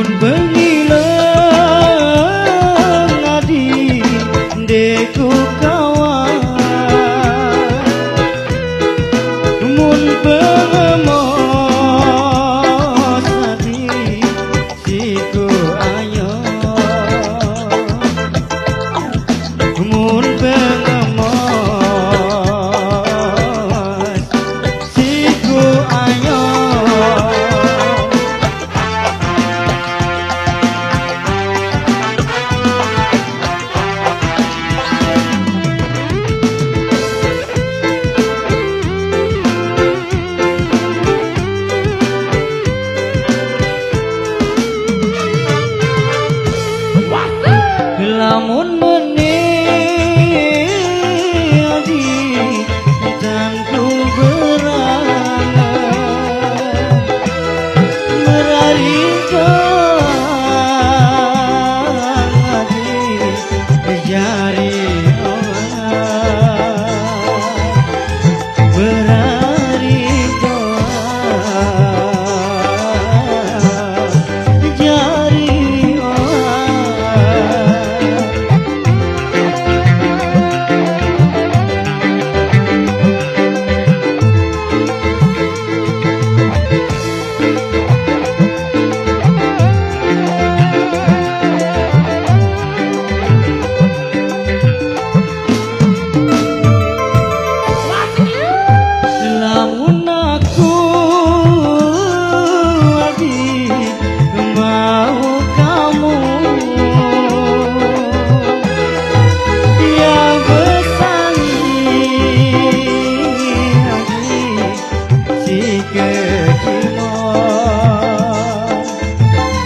bengilang adi deku kawan mun pengemos adi siku ayo mun pengemos siku ayo lamun menedi dan ku berangan merarikan adi jari orang berarikan jari lamun aku adi mau kamu yang bersani adi jika